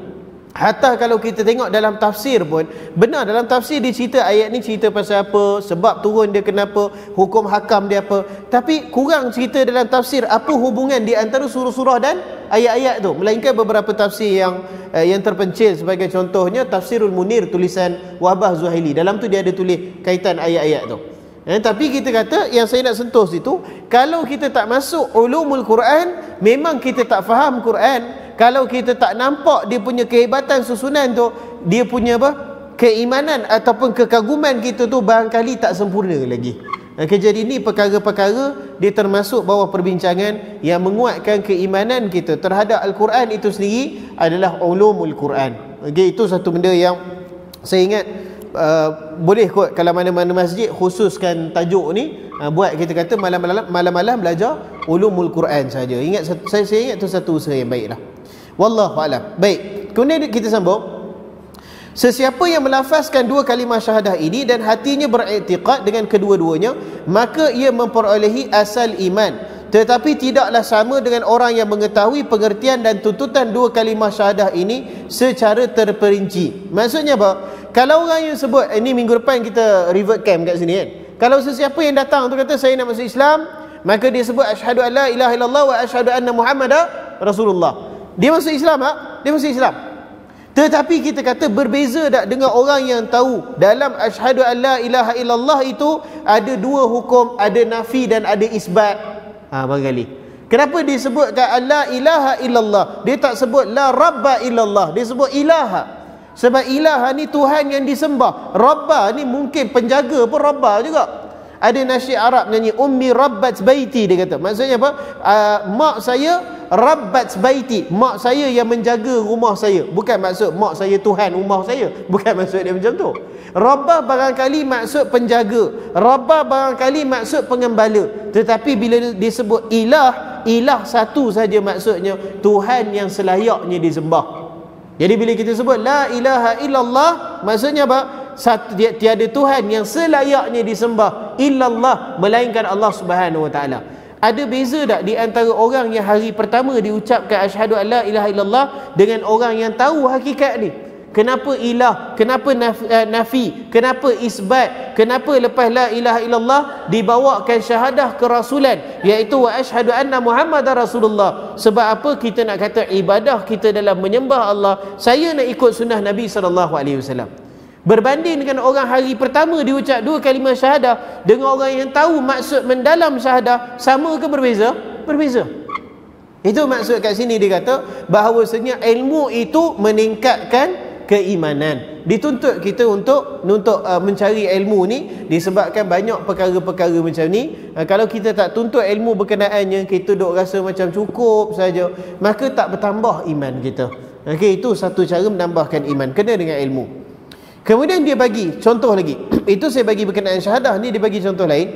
Hatta kalau kita tengok dalam tafsir pun, benar dalam tafsir dia cerita ayat ni cerita pasal apa, sebab turun dia kenapa, hukum hakam dia apa. Tapi kurang cerita dalam tafsir apa hubungan di antara surah-surah dan ayat-ayat tu. Melainkan beberapa tafsir yang terpencil, sebagai contohnya Tafsirul Munir tulisan Wahbah Zuhaili. Dalam tu dia ada tulis kaitan ayat-ayat tu. Tapi kita kata yang saya nak sentuh situ, kalau kita tak masuk ulumul Quran, memang kita tak faham Quran. Kalau kita tak nampak dia punya kehebatan susunan tu, dia punya keimanan ataupun kekaguman kita tu barangkali tak sempurna lagi. Jadi ini perkara-perkara dia termasuk bawah perbincangan yang menguatkan keimanan kita terhadap Al-Quran itu sendiri adalah ulumul Quran. Itu satu benda yang saya ingat boleh kot kalau mana-mana masjid khususkan tajuk ni, buat kita kata malam-malam belajar ulumul Quran saja. Saya ingat tu satu usaha yang baiklah. Wallahu a'lam. Baik, kemudian kita sambung. Sesiapa yang melafazkan dua kalimah syahadah ini dan hatinya beriktikad dengan kedua-duanya, maka ia memperolehi asal iman. Tetapi tidaklah sama dengan orang yang mengetahui pengertian dan tuntutan dua kalimah syahadah ini secara terperinci. Maksudnya apa? Kalau orang yang sebut, ini minggu depan kita revert camp kat sini kan. Kalau sesiapa yang datang tu kata saya nak masuk Islam, maka dia sebut asyhadu an la ilaha illallah wa asyhadu anna Muhammadar Rasulullah. Dia masuk Islam tak? Dia masuk Islam. Tetapi kita kata berbeza tak dengan orang yang tahu dalam asyhadu an la ilaha illallah itu ada dua hukum, ada nafi dan ada isbat. Barangkali. Kenapa dia sebutkan la ilaha illallah? Dia tak sebut la rabba illallah. Dia sebut ilaha. Sebab ilaha ni Tuhan yang disembah. Rabba ni mungkin penjaga pun rabba juga. Ada nasyid Arab nyanyi ummi rabbat baiti, dia kata. Maksudnya apa? Mak saya rabbat baiti, mak saya yang menjaga rumah saya. Bukan maksud mak saya Tuhan rumah saya. Bukan maksud dia macam tu. Rabbah barangkali maksud penjaga, Rabbah barangkali maksud pengembala. Tetapi bila disebut ilah, ilah satu saja maksudnya Tuhan yang selayaknya disembah. Jadi bila kita sebut la ilaha illallah, maksudnya apa? Tiada Tuhan yang selayaknya disembah illallah, melainkan Allah Subhanahu wa taala. Ada beza tak di antara orang yang hari pertama diucapkan asyhadu an la ilaha illallah dengan orang yang tahu hakikat ni? Kenapa ilah? Kenapa nafi? Kenapa isbat? Kenapa lepas la ilaha illallah dibawakan syahadah kerasulan, iaitu wa asyhadu anna Muhammadar Rasulullah? Sebab apa kita nak kata ibadah kita dalam menyembah Allah, saya nak ikut sunnah Nabi SAW. Berbanding dengan orang hari pertama diucap dua kalimah syahadah dengan orang yang tahu maksud mendalam syahadah, sama ke berbeza? Berbeza. Itu maksud kat sini dia kata bahawasanya ilmu itu meningkatkan keimanan. Dituntut kita untuk mencari ilmu ni disebabkan banyak perkara-perkara macam ni. Kalau kita tak tuntut ilmu berkenaannya, kita duk rasa macam cukup saja, maka tak bertambah iman kita. Okey, itu satu cara menambahkan iman, kena dengan ilmu. Kemudian dia bagi contoh lagi. Itu saya bagi berkenaan syahadah ni, dia bagi contoh lain.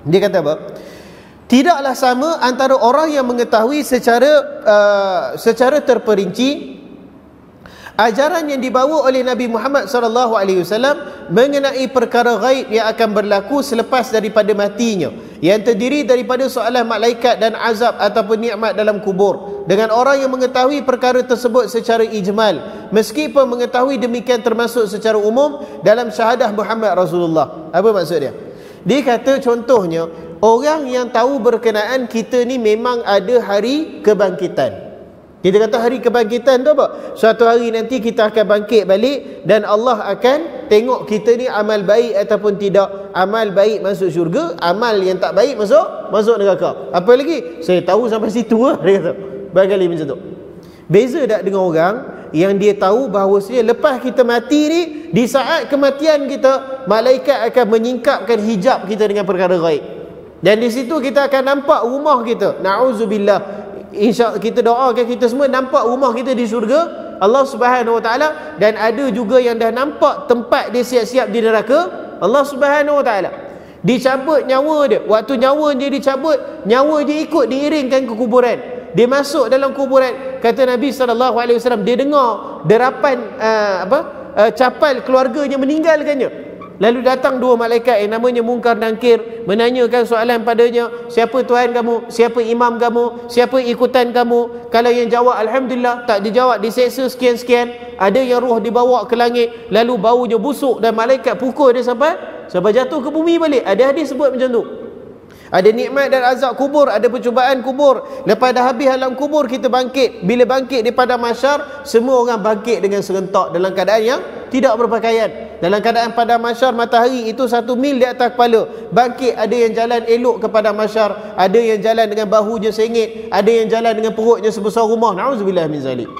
Dia kata apa? Tidaklah sama antara orang yang mengetahui secara terperinci ajaran yang dibawa oleh Nabi Muhammad SAW mengenai perkara ghaib yang akan berlaku selepas daripada matinya, yang terdiri daripada soalan malaikat dan azab ataupun nikmat dalam kubur, dengan orang yang mengetahui perkara tersebut secara ijmal, meskipun mengetahui demikian termasuk secara umum dalam syahadah Muhammad Rasulullah. Apa maksud dia? Dia kata contohnya, orang yang tahu berkenaan kita ni memang ada hari kebangkitan. Kita kata hari kebangkitan tu apa? Suatu hari nanti kita akan bangkit balik dan Allah akan tengok kita ni amal baik ataupun tidak. Amal baik masuk syurga, amal yang tak baik masuk neraka. Apa lagi? Saya tahu sampai situ lah, dia kata. Barangkali macam tu. Beza tak dengan orang yang dia tahu bahawasanya lepas kita mati ni, di saat kematian kita, malaikat akan menyingkapkan hijab kita dengan perkara gaib. Dan di situ kita akan nampak rumah kita. Na'udzubillah. InsyaAllah kita doakan kita semua nampak rumah kita di syurga Allah Subhanahu Wa Taala, dan ada juga yang dah nampak tempat dia siap-siap di neraka Allah Subhanahu Wa Taala. Dicabut nyawa dia, waktu nyawa dia dicabut, nyawa dia ikut diiringkan ke kuburan. Dia masuk dalam kuburan, kata Nabi SAW, dia dengar derapan capal keluarganya meninggalkannya. Lalu datang dua malaikat yang namanya Munkar dan Nakir, menanyakan soalan padanya, siapa Tuhan kamu, siapa imam kamu, siapa ikutan kamu. Kalau yang jawab alhamdulillah, tak dijawab diseksa sekian-sekian. Ada yang roh dibawa ke langit, lalu baunya busuk dan malaikat pukul dia sampai jatuh ke bumi balik. Ada hadis sebut macam tu. Ada nikmat dan azab kubur, ada percubaan kubur. Lepas dah habis alam kubur, kita bangkit. Bila bangkit di padang mahsyar, semua orang bangkit dengan serentak dalam keadaan yang tidak berpakaian. Dalam keadaan padang mahsyar, matahari itu 1 mil di atas kepala. Bangkit, ada yang jalan elok ke padang mahsyar, ada yang jalan dengan bahunya sengit, ada yang jalan dengan perutnya sebesar rumah. Na'udzubillah min zalik.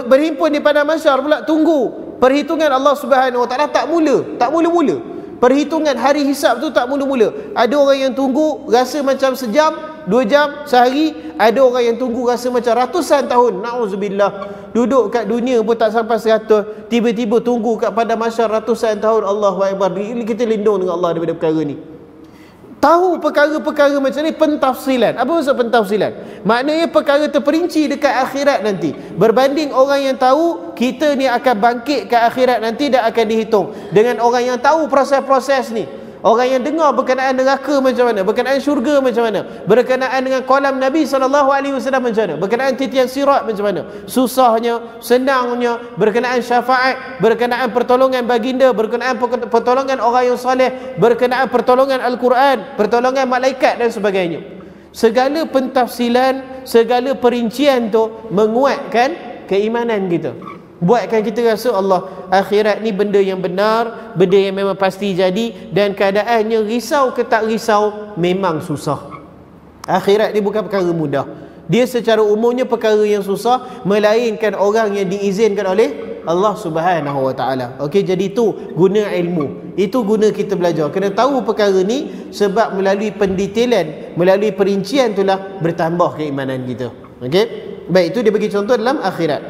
Berhimpun di padang mahsyar pula, tunggu perhitungan Allah Subhanahu Wa Taala. Tak mula-mula. Perhitungan hari hisab tu tak mula-mula. Ada orang yang tunggu rasa macam sejam, 2 jam, sehari. Ada orang yang tunggu rasa macam ratusan tahun. Na'udzubillah. Duduk kat dunia pun tak sampai 100, tiba-tiba tunggu kat padang mahsyar ratusan tahun. Allahu Akbar. Kita lindung dengan Allah daripada perkara ni. Tahu perkara-perkara macam ni, pentafsilan. Apa maksud pentafsilan? Maknanya perkara terperinci dekat akhirat nanti. Berbanding orang yang tahu kita ni akan bangkit ke akhirat nanti dan akan dihitung, dengan orang yang tahu proses-proses ni. Orang yang dengar berkenaan neraka macam mana, berkenaan syurga macam mana, berkenaan dengan kolam Nabi SAW macam mana, berkenaan titian sirat macam mana, susahnya, senangnya, berkenaan syafaat, berkenaan pertolongan baginda, berkenaan pertolongan orang yang soleh, berkenaan pertolongan Al-Quran, pertolongan malaikat dan sebagainya. Segala pentafsilan, segala perincian tu menguatkan keimanan kita, buatkan kita rasa Allah, akhirat ni benda yang benar, benda yang memang pasti jadi, dan keadaannya risau ke tak risau memang susah. Akhirat ni bukan perkara mudah. Dia secara umumnya perkara yang susah, melainkan orang yang diizinkan oleh Allah Subhanahu Wa Taala. Okey, jadi itu guna ilmu. Itu guna kita belajar. Kena tahu perkara ni, sebab melalui pendetailan, melalui perincian itulah bertambah keimanan kita. Okey. Baik, itu dia bagi contoh dalam akhirat.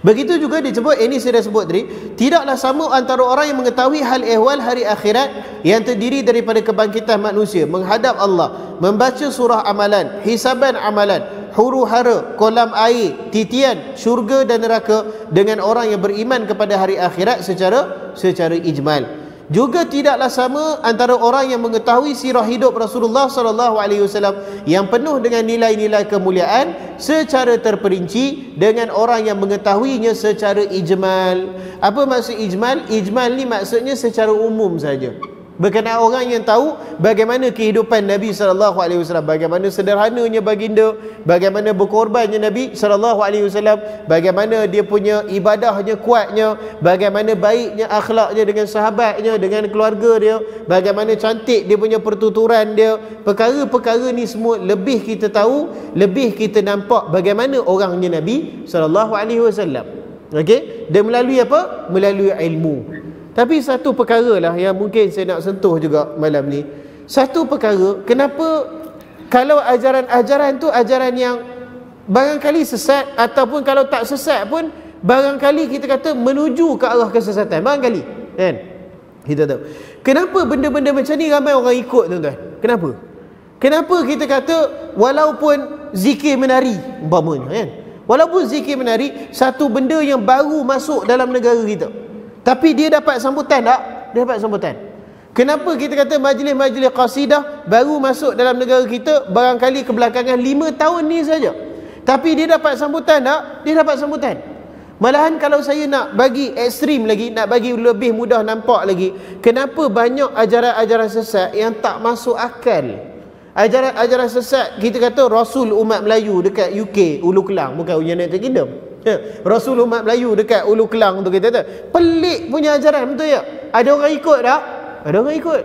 Begitu juga disebut, ini saya dah sebut tadi, tidaklah sama antara orang yang mengetahui hal ehwal hari akhirat yang terdiri daripada kebangkitan manusia, menghadap Allah, membaca surah amalan, hisaban amalan, huru hara, kolam air, titian, syurga dan neraka, dengan orang yang beriman kepada hari akhirat secara ijmal. Juga tidaklah sama antara orang yang mengetahui sirah hidup Rasulullah sallallahu alaihi wasallam yang penuh dengan nilai-nilai kemuliaan secara terperinci dengan orang yang mengetahuinya secara ijmal. Apa maksud ijmal? Ijmal ni maksudnya secara umum saja. Berkenaan orang yang tahu bagaimana kehidupan Nabi sallallahu alaihi wasallam, bagaimana sederhananya baginda, bagaimana berkorbannya Nabi sallallahu alaihi wasallam, bagaimana dia punya ibadahnya kuatnya, bagaimana baiknya akhlaknya dengan sahabatnya, dengan keluarga dia, bagaimana cantik dia punya pertuturan dia. Perkara-perkara ni semua lebih kita tahu, lebih kita nampak bagaimana orangnya Nabi sallallahu alaihi wasallam. Okey, dan melalui apa? Melalui ilmu. Tapi satu perkara lah yang mungkin saya nak sentuh juga malam ni. Satu perkara, kenapa kalau ajaran-ajaran tu ajaran yang barangkali sesat, ataupun kalau tak sesat pun barangkali kita kata menuju ke arah kesesatan, barangkali, kan? Kita tahu. Kenapa benda-benda macam ni ramai orang ikut, tuan-tuan? Kenapa? Kenapa kita kata walaupun zikir menari umpamanya, kan? Walaupun zikir menari satu benda yang baru masuk dalam negara kita, tapi dia dapat sambutan tak? Dia dapat sambutan. Kenapa kita kata majlis-majlis qasidah baru masuk dalam negara kita barangkali kebelakangan 5 tahun ni saja, tapi dia dapat sambutan tak? Dia dapat sambutan. Malahan kalau saya nak bagi ekstrim lagi, nak bagi lebih mudah nampak lagi, kenapa banyak ajaran-ajaran sesat yang tak masuk akal. Ajaran-ajaran sesat, kita kata Rasul umat Melayu dekat UK, Ulu Kelang, bukan United Kingdom. Rasul umat Melayu dekat Ulu Kelang tu, kita kata pelik punya ajaran, betul tak? Ada orang ikut tak? Ada orang ikut.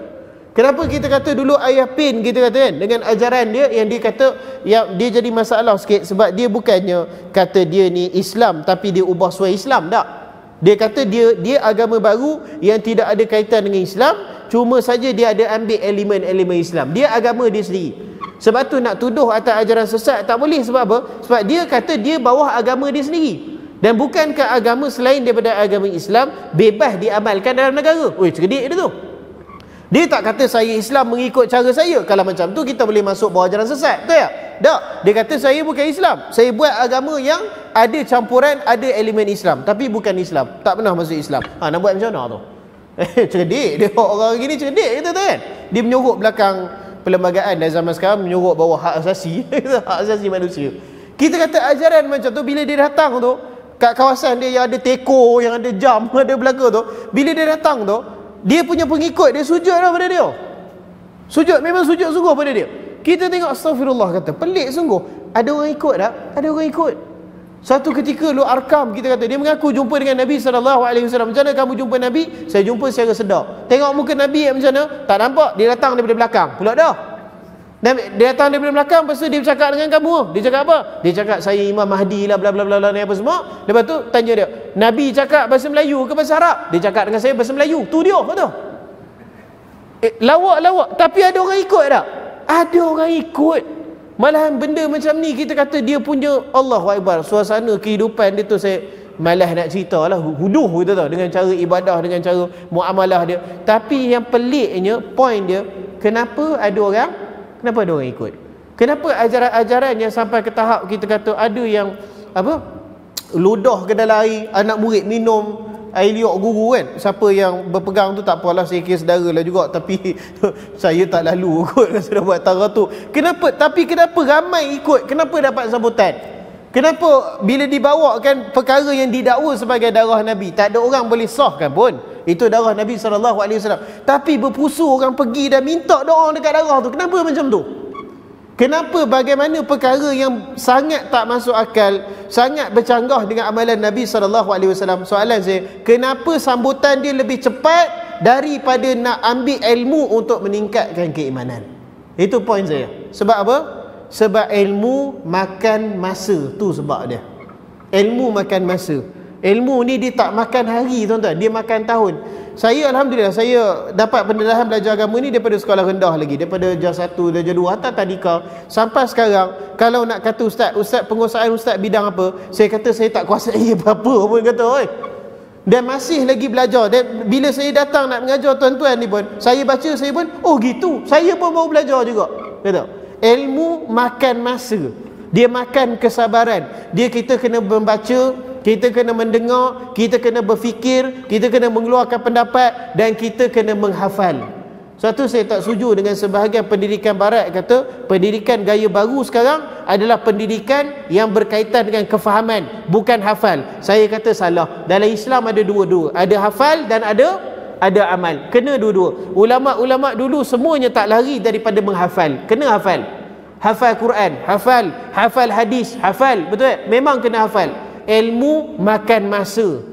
Kenapa kita kata dulu Ayah Pin, kita kata kan, dengan ajaran dia yang dia kata yang dia jadi masalah sikit, sebab dia bukannya kata dia ni Islam tapi dia ubah suai Islam, tak. Dia kata dia agama baru yang tidak ada kaitan dengan Islam, cuma saja dia ada ambil elemen-elemen Islam. Dia agama dia sendiri. Sebab tu nak tuduh atas ajaran sesat tak boleh. Sebab apa? Sebab dia kata dia bawah agama dia sendiri. Dan bukankah agama selain daripada agama Islam bebas diamalkan dalam negara? Oi, cerdik dia tu. Dia tak kata saya Islam mengikut cara saya. Kalau macam tu kita boleh masuk bawah ajaran sesat, betul tak? Tak. Dia kata saya bukan Islam, saya buat agama yang ada campuran, ada elemen Islam, tapi bukan Islam, tak pernah masuk Islam. Nak buat macam mana tu? Cerdik dia, orang gini cerdik kita tu kan. Dia menyorok belakang perlembagaan dan zaman sekarang, menyorok bawah hak asasi hak asasi manusia. Kita kata ajaran macam tu bila dia datang tu kat kawasan dia yang ada teko, yang ada jam, ada belaka tu, bila dia datang tu, dia punya pengikut dia sujud lah pada dia. Sujud, memang sujud sungguh pada dia. Kita tengok, astagfirullah, kata pelik sungguh. Ada orang ikut tak? Ada orang ikut. Satu ketika Lu Arkam, kita kata, dia mengaku jumpa dengan Nabi SAW. Macam mana kamu jumpa Nabi? Saya jumpa secara sedar. Tengok muka Nabi macam mana? Tak nampak. Dia datang daripada belakang pula dah. Dia datang daripada belakang, lepas tu dia bercakap dengan kamu. Dia cakap apa? Dia cakap saya Imam Mahdi lah, bla bla bla bla, apa semua. Lepas tu tanya dia, Nabi cakap bahasa Melayu ke bahasa Arab? Dia cakap dengan saya bahasa Melayu. Tu dia, kata. Lawak. Tapi ada orang ikut tak? Ada orang ikut. Malahan benda macam ni kita kata dia punya, Allahu Akbar, suasana kehidupan dia tu saya malas nak cerita lah, huduh kita tahu, dengan cara ibadah, dengan cara muamalah dia. Tapi yang peliknya, point dia, kenapa ada orang ikut? Kenapa ajaran-ajaran yang sampai ke tahap kita kata ada yang apa, ludah ke dalam air, anak murid minum air liok guru kan. Siapa yang berpegang tu tak apalah, saya kira saudara lah juga, tapi saya tak lalu kot sudah buat tara tu. Kenapa ramai ikut? Kenapa dapat sambutan? Kenapa bila dibawakan perkara yang didakwa sebagai darah Nabi, tak ada orang boleh sahkan pun itu darah Nabi SAW, tapi berpusu orang pergi dan minta doa dekat darah tu? Kenapa macam tu? Kenapa, bagaimana perkara yang sangat tak masuk akal, sangat bercanggah dengan amalan Nabi SAW? Soalan saya, kenapa sambutan dia lebih cepat daripada nak ambil ilmu untuk meningkatkan keimanan? Itu poin saya. Sebab apa? Sebab ilmu makan masa. Tu sebab dia. Ilmu makan masa. Ilmu ni dia tak makan hari, tuan-tuan, dia makan tahun. Saya Alhamdulillah, saya dapat pendarahan belajar agama ni daripada sekolah rendah lagi, daripada darjah 1, darjah 2, hatta tadika. Sampai sekarang, kalau nak kata ustaz penguasaan ustaz bidang apa, saya kata saya tak kuasai apa-apa pun kata, oi. Dan masih lagi belajar. Dan bila saya datang nak mengajar tuan-tuan ni pun, saya baca, saya pun, oh gitu, saya pun mau belajar juga. Kata, ilmu makan masa. Dia makan kesabaran. Kita kena membaca, kita kena mendengar, kita kena berfikir, kita kena mengeluarkan pendapat, dan kita kena menghafal. Satu, saya tak setuju dengan sebahagian pendidikan barat kata pendidikan gaya baru sekarang adalah pendidikan yang berkaitan dengan kefahaman, bukan hafal. Saya kata salah. Dalam Islam ada dua-dua, ada hafal dan ada amal. Kena dua-dua. Ulama-ulama dulu semuanya tak lari daripada menghafal. Kena hafal. Hafal Quran, hafal hadis, hafal, betul tak? Memang kena hafal. Ilmu makan masa.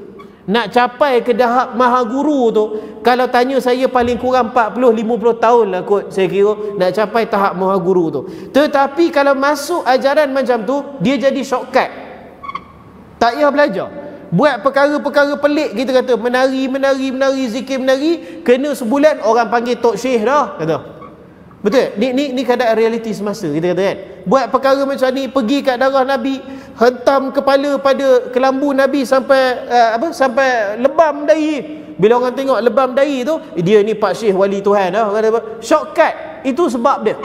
Nak capai ke tahap maha guru tu, kalau tanya saya paling kurang 40-50 tahun lah kot, saya kira nak capai tahap maha guru tu. Tetapi kalau masuk ajaran macam tu, dia jadi shortcut. Tak payah belajar. Buat perkara-perkara pelik, kita kata menari, zikir menari, kena sebulan orang panggil tok syekh dah, kata. Betul? Ni keadaan realiti semasa, kita kata kan. Buat perkara macam ni, pergi kat darah Nabi, hentam kepala pada kelambu Nabi sampai sampai lebam dahi. Bila orang tengok lebam dahi tu, dia ni Pak Syekh wali Tuhan dah, kata apa? Shortcut. Itu sebab dia.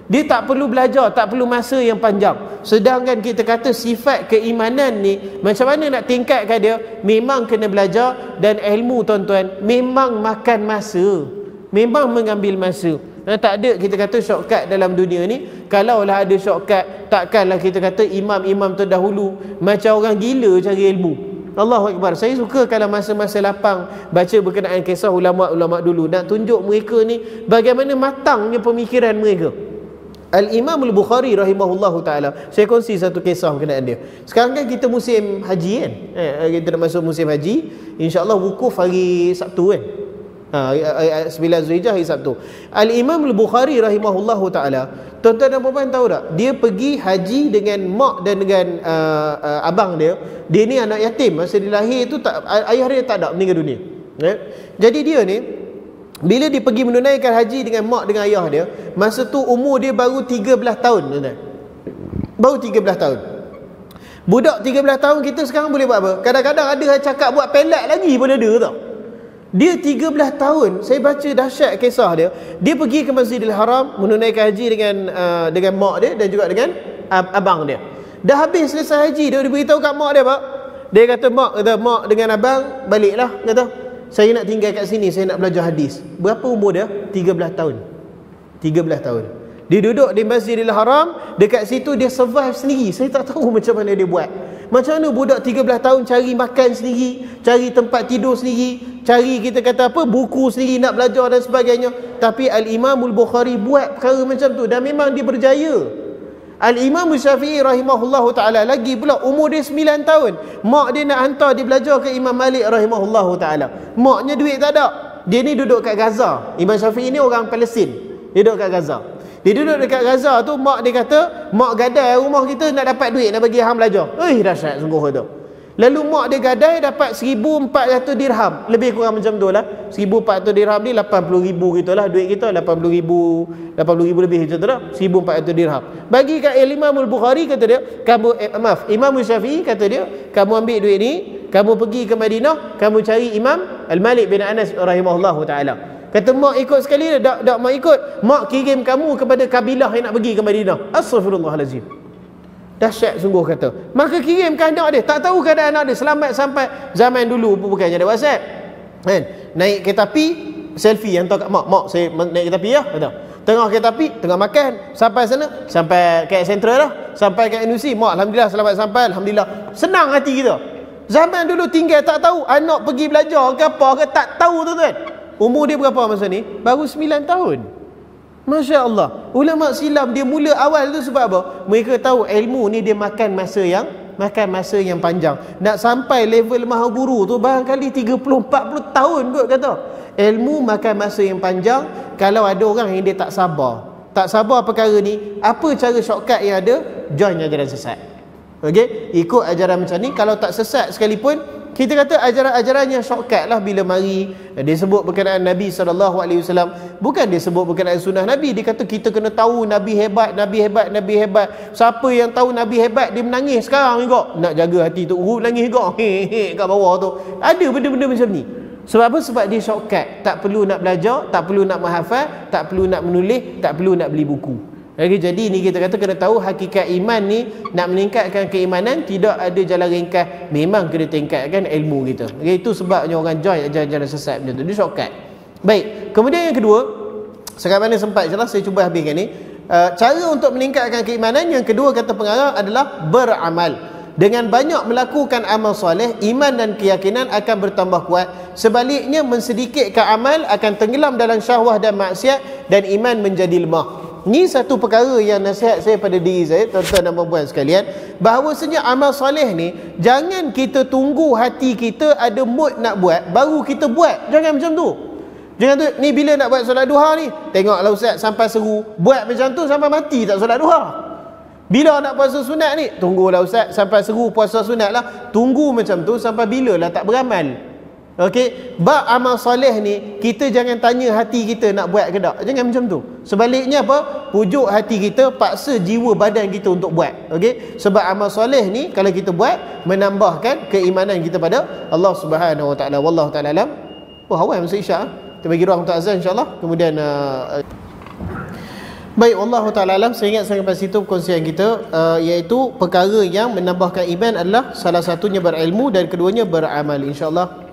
Dia tak perlu belajar, tak perlu masa yang panjang. Sedangkan kita kata sifat keimanan ni, macam mana nak tingkatkan dia? Memang kena belajar. Dan ilmu, tuan-tuan, memang makan masa, memang mengambil masa. Tak ada kita kata shortcut dalam dunia ni. Kalaulah ada shortcut, takkanlah kita kata imam-imam terdahulu macam orang gila cari ilmu. Allahu Akbar. Saya suka kalau masa-masa lapang baca berkenaan kisah ulama-ulama dulu, nak tunjuk mereka ni bagaimana matangnya pemikiran mereka. Al-Imam Al-Bukhari rahimahullahu ta'ala, saya kongsi satu kisah berkenaan dia. Sekarang kan kita musim haji kan, kita nak masuk musim haji, InsyaAllah wukuf hari Sabtu kan, 9 Zulhijjah hari Sabtu. Al-Imam Al-Bukhari rahimahullahu ta'ala, tuan-tuan dan puan tahu tak, dia pergi haji dengan mak dan dengan abang dia. Dia ni anak yatim, masa dia lahir tu ayah dia tak ada, meninggal dunia. Jadi dia ni bila dia pergi menunaikan haji dengan mak dengan ayah dia, masa tu umur dia baru 13 tahun, tuan-tuan. Baru 13 tahun. Budak 13 tahun kita sekarang boleh buat apa? Kadang-kadang ada yang cakap buat pelat lagi pun ada tau. Dia 13 tahun, saya baca dahsyat kisah dia. Dia pergi ke Masjidil Haram menunaikan haji dengan mak dia dan juga dengan abang dia. Dah habis selesai haji, dia beritahu kat mak dia, Pak. Dia kata, mak dengan abang baliklah, kata, saya nak tinggal kat sini, saya nak belajar hadis. Berapa umur dia? 13 tahun. 13 tahun. Dia duduk di Masjidil Haram, dekat situ dia survive sendiri. Saya tak tahu macam mana dia buat. Macam mana budak 13 tahun cari makan sendiri, cari tempat tidur sendiri, cari kita kata apa, buku sendiri nak belajar dan sebagainya. Tapi Al-Imam Al-Bukhari buat perkara macam tu dan memang dia berjaya. Al-Imam Syafi'i rahimahullahu ta'ala lagi pula umur dia 9 tahun. Mak dia nak hantar dia belajar ke Imam Malik rahimahullahu ta'ala. Maknya duit tak ada. Dia ni duduk kat Gaza. Imam Syafi'i ni orang Palestin. Dia duduk kat Gaza. Dia duduk dekat Gaza tu, mak dia kata, mak gadai rumah kita nak dapat duit nak bagi hang belajar. Dahsyat sungguh tu. Lalu mak dia gadai dapat 1,400 dirham. Lebih kurang macam tu lah. 1,400 dirham ni 80,000 gitu lah. Duit kita 80,000 lebih macam tu lah. 1,400 dirham. Bagi kat Imam Al-Bukhari, kata dia, Imam Syafi'i kata dia, kamu ambil duit ni, kamu pergi ke Madinah, kamu cari Imam Al-Malik bin Anas rahimahullahu ta'ala. Kata mak ikut sekali dia, tak mak ikut. Mak kirim kamu kepada kabilah yang nak pergi ke Madinah. Astaghfirullahalazim. Dahsyat sungguh kata. Maka kirimkan anak dia. Tak tahu keadaan anak dia. Selamat sampai zaman dulu bukannya ada WhatsApp. Kan? Naik kereta api, selfie hantar kat mak. Mak, saya naik kereta api ya. Kata. Tengah kereta api, tengah makan. Sampai sana, sampai kat Central dah. Sampai kat NUC. Mak, alhamdulillah selamat sampai. Alhamdulillah. Senang hati kita. Zaman dulu tinggal tak tahu. Anak pergi belajar ke apa ke tak tahu tu kan. Umur dia berapa masa ni? Baru 9 tahun. Masya Allah. Ulama silam dia mula awal tu sebab apa? Mereka tahu ilmu ni dia makan masa yang panjang. Nak sampai level maha guru tu barangkali 30-40 tahun kot kata. Ilmu makan masa yang panjang. Kalau ada orang yang dia tak sabar perkara ni, apa cara shortcut yang ada? Join ajaran sesat. Okey, ikut ajaran macam ni. Kalau tak sesat sekalipun, Kita kata ajaran-ajarannya shortcut lah bila mari dia sebut berkenaan Nabi SAW. Bukan dia sebut berkenaan sunnah Nabi. Dia kata kita kena tahu Nabi hebat, Nabi hebat, Nabi hebat. Siapa yang tahu Nabi hebat, dia menangis sekarang juga. Nak jaga hati tu, nangis juga. Kat bawah tu. Ada benda-benda macam ni. Sebab apa? Sebab dia shortcut. Tak perlu nak belajar, tak perlu nak menghafal, tak perlu nak menulis, tak perlu nak beli buku. Okay, jadi ni kita kata kena tahu hakikat iman ni. Nak meningkatkan keimanan tidak ada jalan ringkas, memang kena tingkatkan ilmu kita. Okay, itu sebabnya orang join ajaran-ajaran sesat macam tu, dia shortcut. Baik, kemudian yang kedua, sekarang mana sempat je lah saya cuba habiskan ni. Cara untuk meningkatkan keimanan yang kedua kata pengarang adalah beramal. Dengan banyak melakukan amal soleh, iman dan keyakinan akan bertambah kuat. Sebaliknya mensedikitkan amal akan tenggelam dalam syahwah dan maksiat, dan iman menjadi lemah. Ni satu perkara yang nasihat saya pada diri saya, tuan-tuan dan puan-puan sekalian, bahawasanya amal soleh ni jangan kita tunggu hati kita ada mood nak buat baru kita buat. Jangan macam tu. Jangan tu, ni bila nak buat solat duha ni, tengoklah ustaz sampai seru, buat macam tu sampai mati tak solat duha. Bila nak puasa sunat ni, tunggulah ustaz sampai seru puasa sunat lah. Tunggu macam tu sampai bila lah tak beramal. Okey, bab amal soleh ni kita jangan tanya hati kita nak buat ke tak. Jangan macam tu. Sebaliknya apa? Pujuk hati kita, paksa jiwa badan kita untuk buat. Okey? Sebab amal soleh ni kalau kita buat menambahkan keimanan kita pada Allah Subhanahu Wa Taala. Wallahu taala alam. Awal masa Isyak. Kita bagi ruang untuk azan insya-Allah. Kemudian baik, wallahu taala alam. Saya ingat sampai situ perkongsian kita, iaitu perkara yang menambahkan iman adalah salah satunya berilmu dan keduanya beramal, insya-Allah.